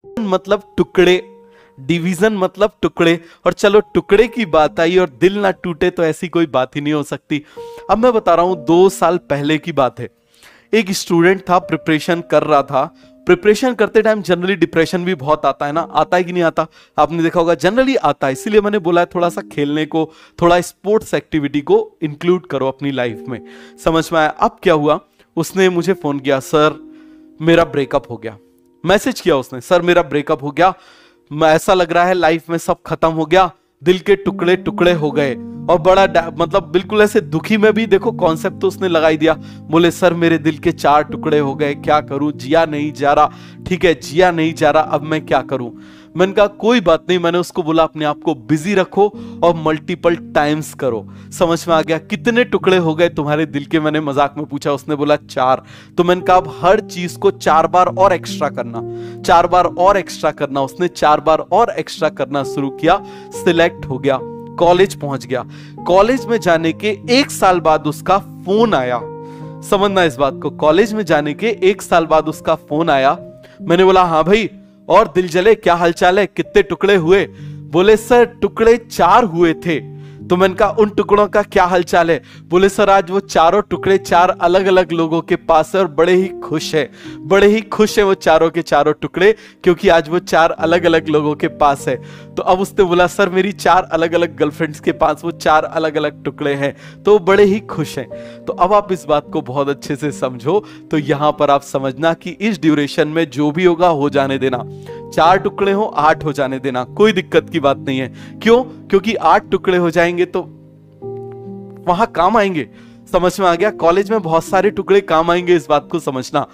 मतलब टुकड़े, डिवीजन मतलब टुकड़े। और चलो टुकड़े की बात आई और दिल ना टूटे तो ऐसी कोई बात ही नहीं हो सकती। अब मैं बता रहा हूं 2 साल पहले की बात है। एक स्टूडेंट था, प्रिपरेशन कर रहा था। प्रिपरेशन करते टाइम जनरली डिप्रेशन भी बहुत आता है ना, आता है कि नहीं आता? आपने देखा होगा जनरली आता है। इसीलिए मैंने बोला है थोड़ा सा खेलने को, थोड़ा स्पोर्ट्स एक्टिविटी को इंक्लूड करो अपनी लाइफ में। समझ में आया? अब क्या हुआ, उसने मुझे फोन किया, सर मेरा ब्रेकअप हो गया। मैसेज किया उसने, सर मेरा ब्रेकअप हो गया, ऐसा लग रहा है लाइफ में सब खत्म हो गया, दिल के टुकड़े टुकड़े हो गए। और बड़ा मतलब बिल्कुल ऐसे दुखी में भी, देखो कॉन्सेप्ट तो उसने लगाई दिया। बोले सर मेरे दिल के 4 टुकड़े हो गए, क्या करूं, जिया नहीं जा रहा। ठीक है, जिया नहीं जा रहा, अब मैं क्या करूं? मैंने कहा कोई बात नहीं। मैंने उसको बोला अपने आप को बिजी रखो और मल्टीपल टाइम्स करो। समझ में आ गया? कितने टुकड़े हो गए तुम्हारे दिल के? मैंने मजाक में पूछा, उसने बोला 4। तो मैंने कहा अब हर चीज को 4 बार और एक्स्ट्रा करना, 4 बार और एक्स्ट्रा करना। उसने 4 बार और एक्स्ट्रा करना शुरू किया, सिलेक्ट हो गया, कॉलेज पहुंच गया। कॉलेज में जाने के 1 साल बाद उसका फोन आया। समझना इस बात को, कॉलेज में जाने के 1 साल बाद उसका फोन आया। मैंने बोला हाँ भाई, और दिल जले, क्या हालचाल है, कितने टुकड़े हुए? बोले सर टुकड़े 4 हुए थे। तो मैंने कहा उन टुकड़ों का क्या हालचाल है? बोले सर आज वो चारों टुकड़े 4 अलग अलग लोगों के पास है और बड़े ही खुश है, बड़े ही खुश है वो चारों के चारों टुकड़े, क्योंकि आज वो 4 अलग अलग लोगों के पास है। तो अब उसने बोला सर मेरी 4 अलग अलग गर्लफ्रेंड्स के पास वो 4 अलग अलग टुकड़े हैं, तो बड़े ही खुश हैं। तो अब आप इस बात को बहुत अच्छे से समझो। तो यहां पर आप समझना कि इस ड्यूरेशन में जो भी होगा हो जाने देना। 4 टुकड़े हो, 8 हो जाने देना, कोई दिक्कत की बात नहीं है। क्यों? क्योंकि 8 टुकड़े हो जाएंगे तो वहां काम आएंगे। समझ में आ गया? कॉलेज में बहुत सारे टुकड़े काम आएंगे, इस बात को समझना।